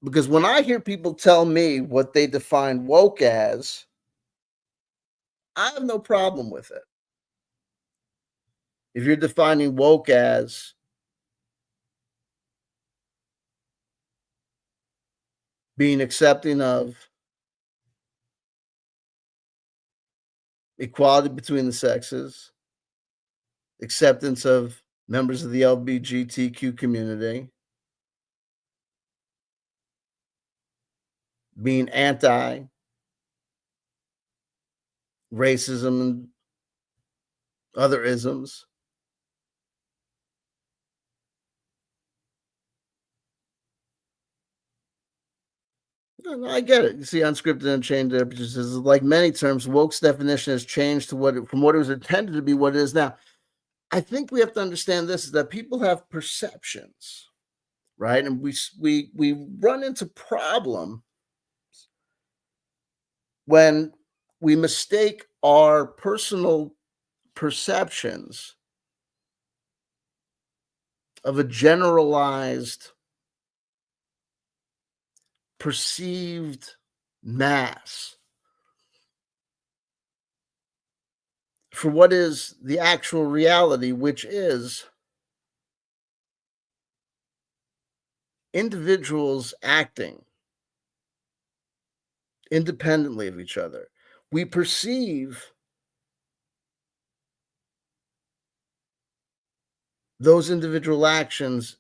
Because when I hear people tell me what they define woke as, I have no problem with it. If you're defining woke as being accepting of equality between the sexes, acceptance of members of the LGBTQ community, being anti racism and other isms. No, I get it. You see, unscripted and unchained images is like many terms. Woke's definition has changed from what it was intended to be what it is now. I think we have to understand this: is that people have perceptions, right? And we run into problem when we mistake our personal perceptions of a generalized perceived mass for what is the actual reality, which is individuals acting independently of each other. We perceive those individual actions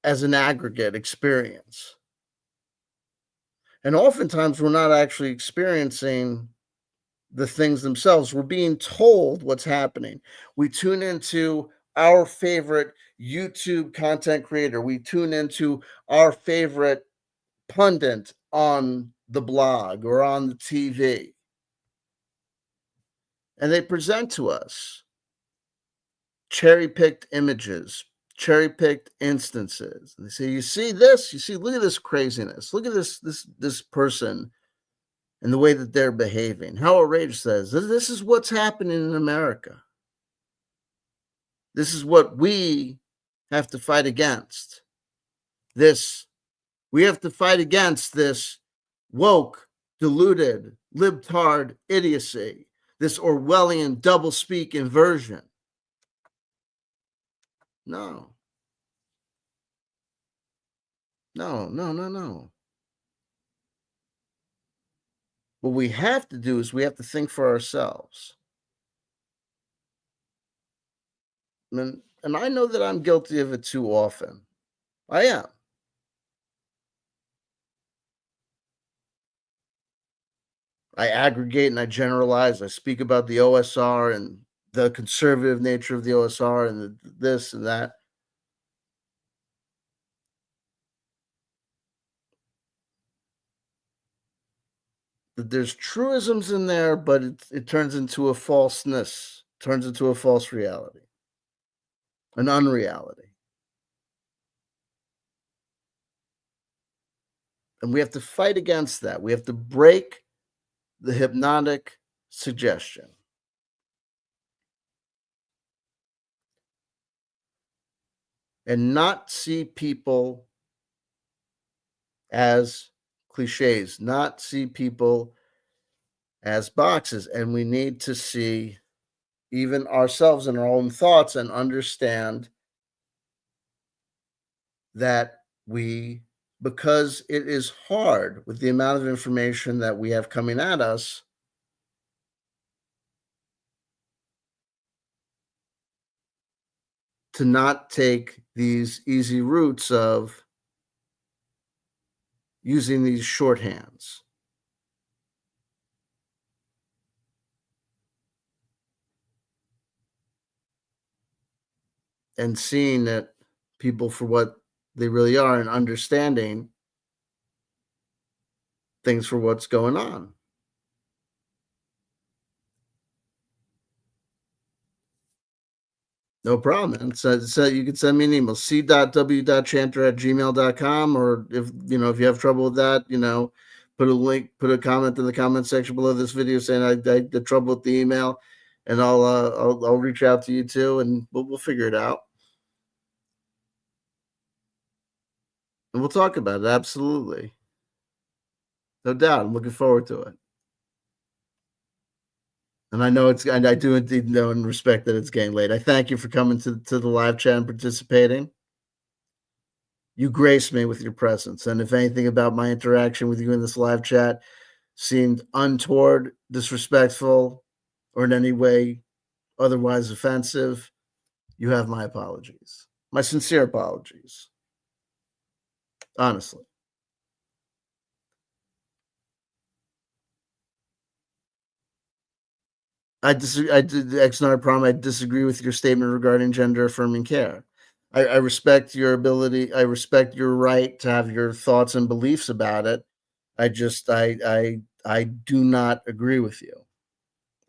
as an aggregate experience. And oftentimes we're not actually experiencing the things themselves. We're being told what's happening. We tune into our favorite YouTube content creator. We tune into our favorite pundit on the blog or on the TV. And they present to us cherry-picked images, cherry-picked instances. And they say, you see this? You see, look at this craziness. Look at this person and the way that they're behaving. Howard Rage says, this is what's happening in America. This is what we have to fight against. We have to fight against this woke, deluded, libtard idiocy, this Orwellian doublespeak inversion. No. No. What we have to do is we have to think for ourselves. And I know that I'm guilty of it too often. I am. I aggregate and I generalize. I speak about the OSR and the conservative nature of the OSR and this and that. There's truisms in there, but it turns into a falseness, turns into a false reality, an unreality. And we have to fight against that. We have to break the hypnotic suggestion. And not see people as cliches, not see people as boxes. And we need to see even ourselves and our own thoughts and understand that because it is hard with the amount of information that we have coming at us, to not take these easy routes of using these shorthands. And seeing that people for what they really are and understanding things for what's going on. No problem, man. So you can send me an email, c.w.chanter@gmail.com, or if you have trouble with that, put a comment in the comment section below this video saying I had trouble with the email, and I'll reach out to you too, and we'll figure it out. And we'll talk about it. Absolutely. No doubt. I'm looking forward to it. And I know and I do indeed know and respect that it's getting late. I thank you for coming to the live chat and participating. You grace me with your presence. And if anything about my interaction with you in this live chat seemed untoward, disrespectful, or in any way otherwise offensive, you have my apologies. My sincere apologies. Honestly. I disagree. I did X not a problem. I disagree with your statement regarding gender affirming care. I respect your ability. I respect your right to have your thoughts and beliefs about it. I do not agree with you.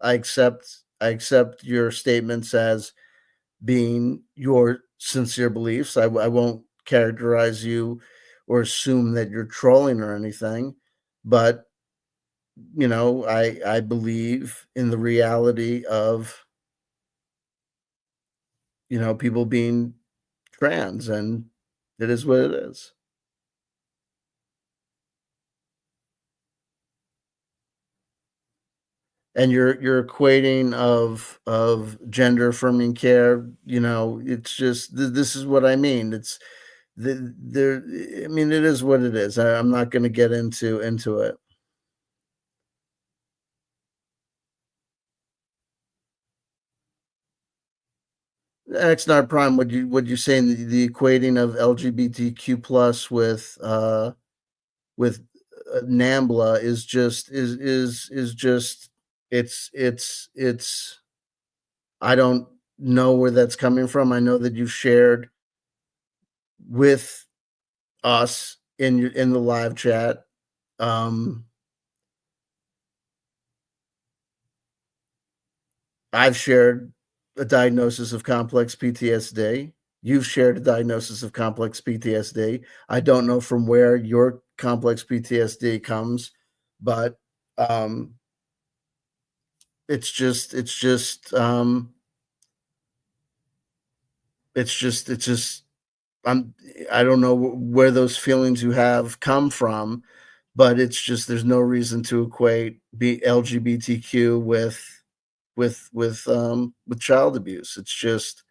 I accept your statements as being your sincere beliefs. I won't characterize you or assume that you're trolling or anything, but I believe in the reality of people being trans, and it is what it is. And you're equating of gender affirming care, it's just this is what I mean. It's there. I mean, it is what it is. I'm not going to get into it. X not prime. Would you say the equating of LGBTQ plus with NAMBLA is just it's I don't know where that's coming from. I know that you've shared with us in the live chat. I've shared a diagnosis of complex PTSD. You've shared a diagnosis of complex PTSD. I don't know from where your complex PTSD comes, but Um, it's just I'm I don't know where those feelings you have come from, but it's just there's no reason to equate LGBTQ with child abuse. It's just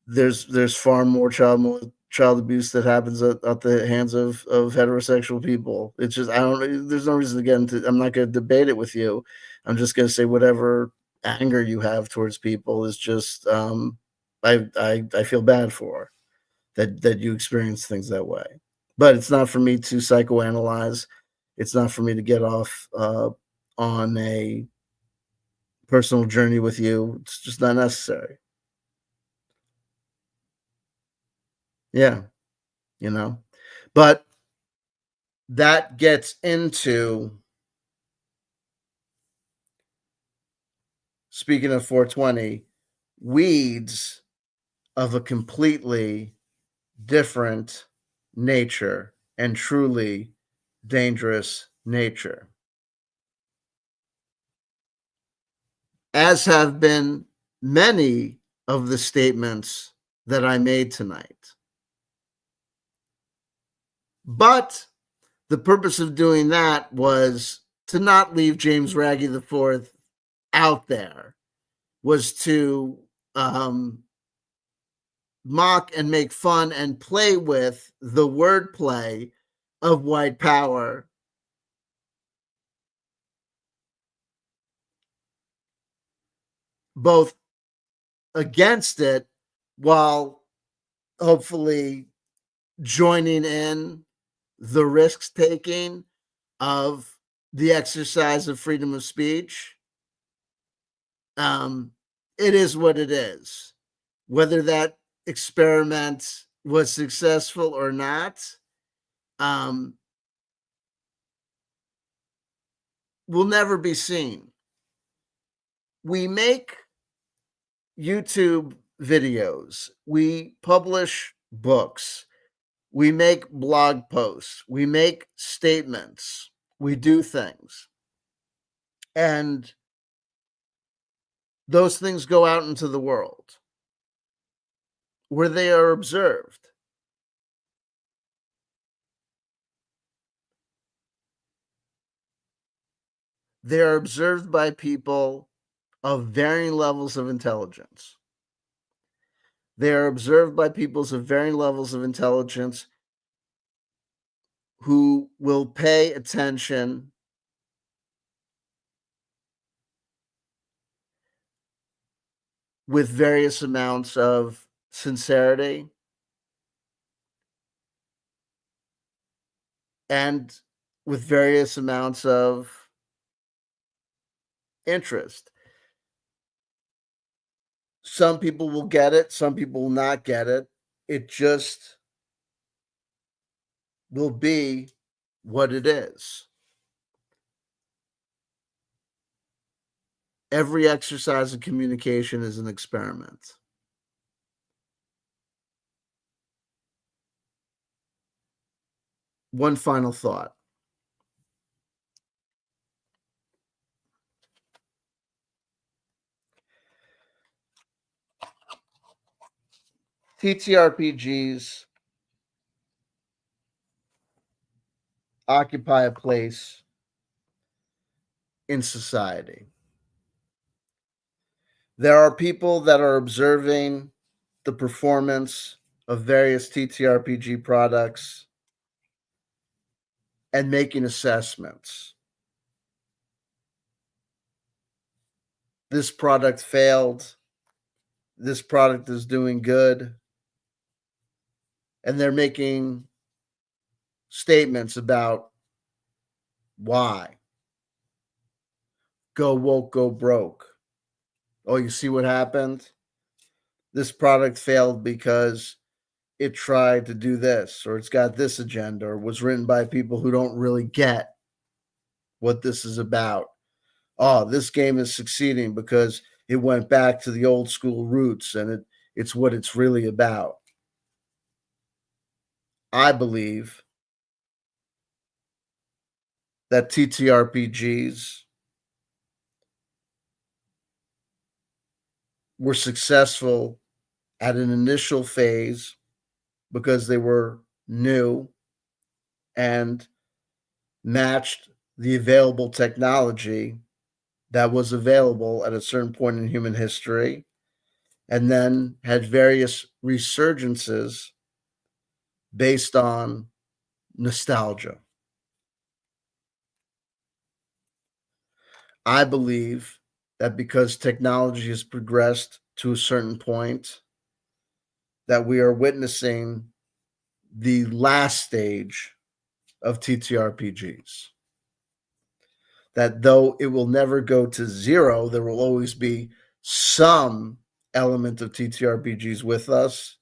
there's far more child abuse that happens at the hands of heterosexual people. It's just I don't there's no reason to get into I'm not gonna debate it with you. I'm just gonna say whatever anger you have towards people is just I feel bad for that you experience things that way. But it's not for me to psychoanalyze. It's not for me to get off on a personal journey with you. It's just not necessary. Yeah, you know. But that gets into speaking of 420, weeds of a completely different nature and truly dangerous nature, as have been many of the statements that I made tonight. But the purpose of doing that was to not leave James Raggi IV out there, was to mock and make fun and play with the wordplay of white power. Both against it while hopefully joining in the risks taking of the exercise of freedom of speech. It is what it is. Whether that experiment was successful or not, um, will never be seen. We make YouTube videos, we publish books, we make blog posts, we make statements, we do things. And those things go out into the world where they are observed. They are observed by people of varying levels of intelligence. They are observed by peoples of varying levels of intelligence who will pay attention with various amounts of sincerity and with various amounts of interest. Some people will get it, some people will not get it. It just will be what it is. Every exercise of communication is an experiment. One final thought. TTRPGs occupy a place in society. There are people that are observing the performance of various TTRPG products and making assessments. This product failed. This product is doing good. And they're making statements about why. Go woke, go broke. Oh, you see what happened? This product failed because it tried to do this, or it's got this agenda, or was written by people who don't really get what this is about. Oh, this game is succeeding because it went back to the old school roots and it's what it's really about. I believe that TTRPGs were successful at an initial phase because they were new and matched the available technology that was available at a certain point in human history, and then had various resurgences based on nostalgia. I believe that because technology has progressed to a certain point, that we are witnessing the last stage of TTRPGs. That though it will never go to zero, there will always be some element of TTRPGs with us.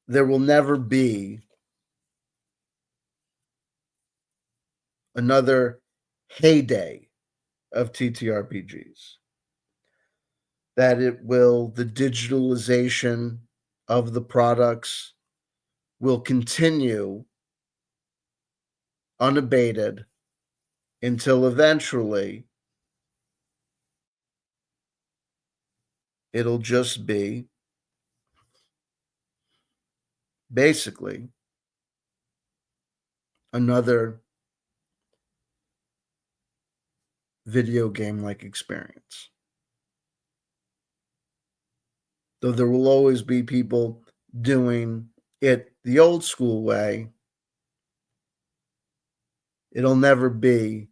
There will never be another heyday of TTRPGs. That the digitalization of the products will continue unabated until eventually it'll just be basically another video game like experience. Though there will always be people doing it the old school way, it'll never be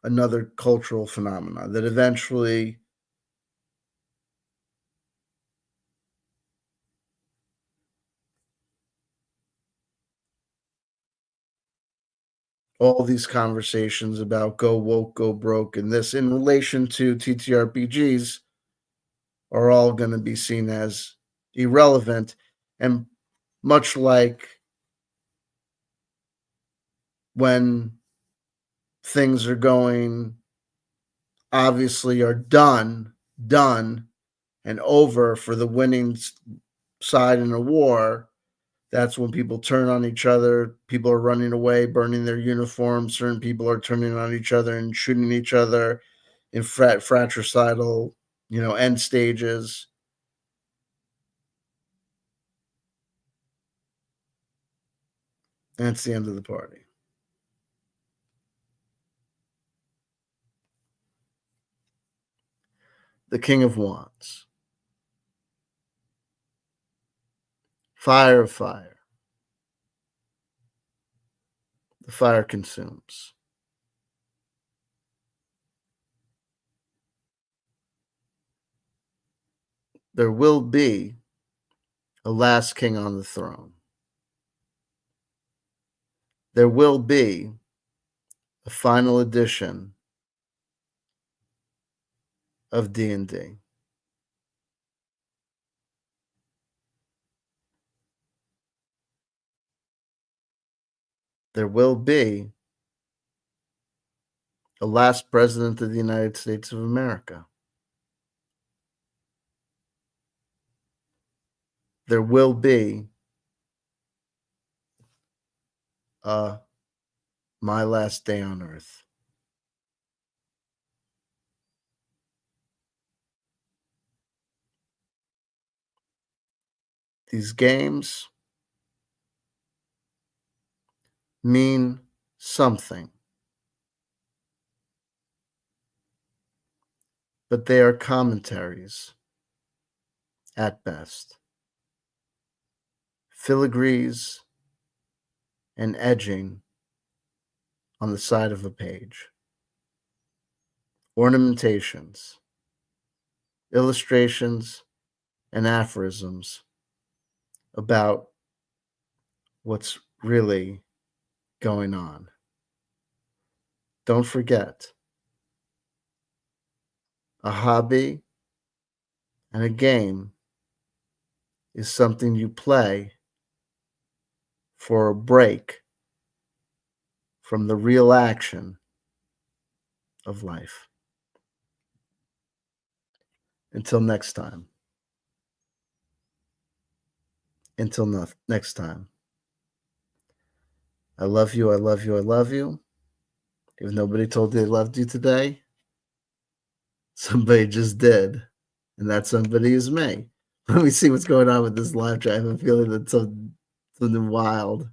another cultural phenomenon that eventually all these conversations about go woke, go broke, and this in relation to TTRPGs are all going to be seen as irrelevant. And much like when things are going, obviously, are done, and over for the winning side in a war, that's when people turn on each other. People are running away, burning their uniforms. Certain people are turning on each other and shooting each other in fratricidal, end stages. And it's the end of the party. The King of Wands. Fire of fire. The fire consumes. There will be a last king on the throne. There will be a final edition of D&D. There will be a last president of the United States of America. There will be my last day on earth. These games mean something, but they are commentaries at best. Filigrees and edging on the side of a page. Ornamentations, illustrations, and aphorisms about what's really going on. Don't forget, a hobby and a game is something you play for a break from the real action of life. Until next time. Next time. I love you. I love you. I love you. If nobody told you they loved you today, somebody just did. And that somebody is me. Let me see what's going on with this live chat. I have a feeling that something wild.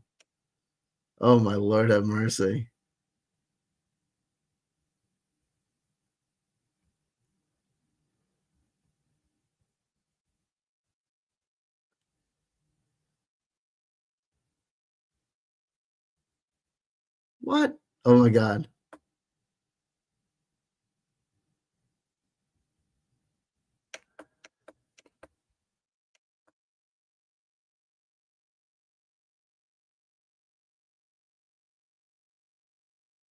Oh my Lord, have mercy. What? Oh my God.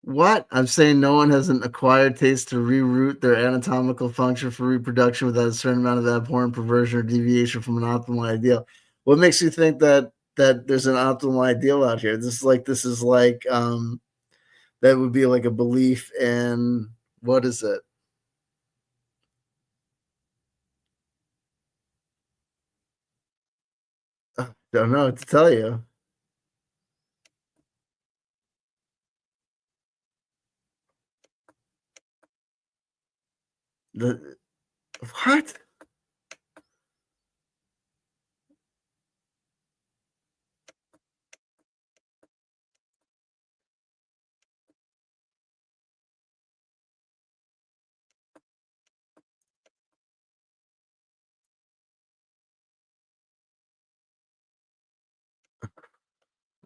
What? I'm saying no one has an acquired taste to reroute their anatomical function for reproduction without a certain amount of abhorrent perversion or deviation from an optimal ideal. What makes you think that there's an optimal ideal out here? This is like that would be like a belief in what is it? Don't know what to tell you. The what?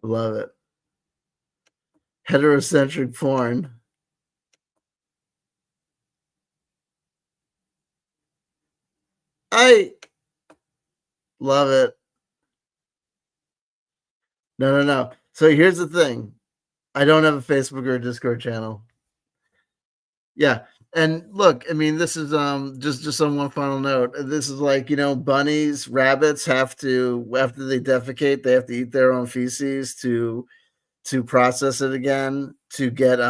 Love it. Heterocentric porn. I love it. No, no, no. So here's the thing. I don't have a Facebook or a Discord channel. Yeah. And look, I mean, this is just on one final note. This is like, bunnies, rabbits have to after they defecate, they have to eat their own feces to process it again to get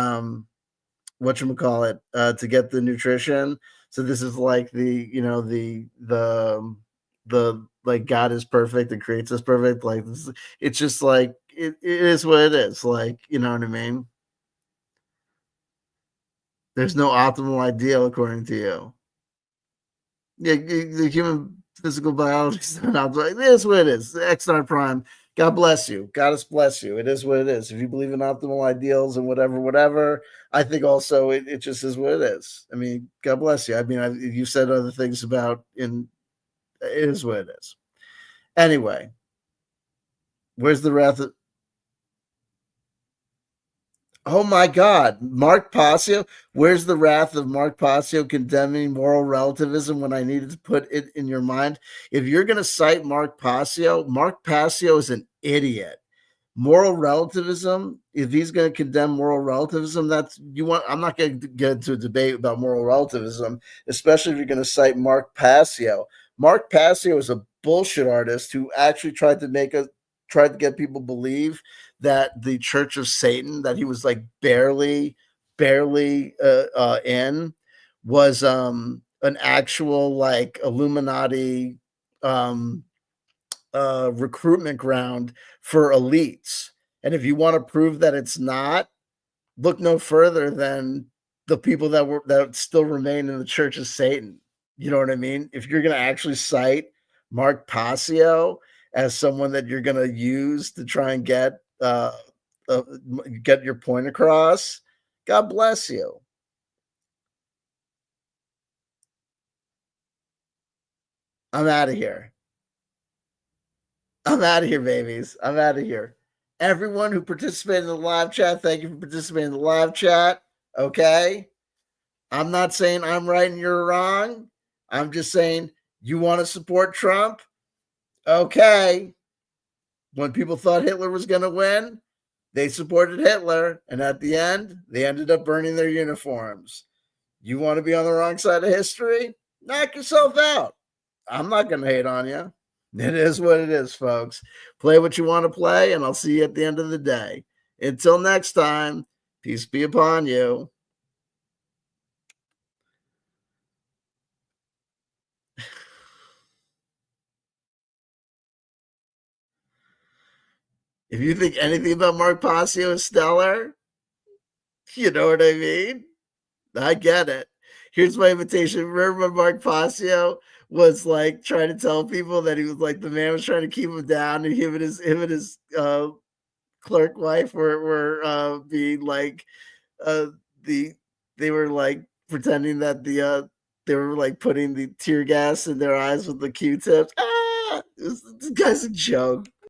whatchamacallit, to get the nutrition. So this is like the like God is perfect and creates us perfect. Like this, it's just like it is what it is. Like, you know what I mean? There's no optimal ideal according to you. Yeah, the human physical biology is not optimal. It is what it is. The X Star Prime. God bless you. God bless you. It is what it is. If you believe in optimal ideals and whatever, whatever, I think also it just is what it is. I mean, God bless you. I mean, you said other things about it is what it is. Anyway, where's the wrath? Oh my God, Mark Passio. Where's the wrath of Mark Passio condemning moral relativism when I needed to put it in your mind? If you're going to cite Mark Passio is an idiot. Moral relativism, if he's going to condemn moral relativism, that's you want. I'm not going to get into a debate about moral relativism, especially if you're going to cite Mark Passio. Mark Passio is a bullshit artist who actually tried to get people believe that the Church of Satan that he was like barely in was an actual like Illuminati um recruitment ground for elites. And if you want to prove that it's not, look no further than the people that still remain in the Church of Satan. You know what I mean? If you're going to actually cite Mark Passio as someone that you're going to use to try and uh, get your point across, God bless you. I'm out of here. I'm out of here, babies. I'm out of here. Everyone who participated in the live chat, thank you for participating in the live chat. Okay. I'm not saying I'm right and you're wrong. I'm just saying you want to support Trump. Okay. When people thought Hitler was going to win, they supported Hitler. And at the end, they ended up burning their uniforms. You want to be on the wrong side of history? Knock yourself out. I'm not going to hate on you. It is what it is, folks. Play what you want to play, and I'll see you at the end of the day. Until next time, peace be upon you. if you think anything about Mark Passio is stellar, you know what I mean? I get it. Here's my invitation. Remember when Mark Passio was like trying to tell people that he was like the man was trying to keep him down, and him and his clerk wife were being like the they were like pretending that they were like putting the tear gas in their eyes with the Q-tips. This guy's a joke.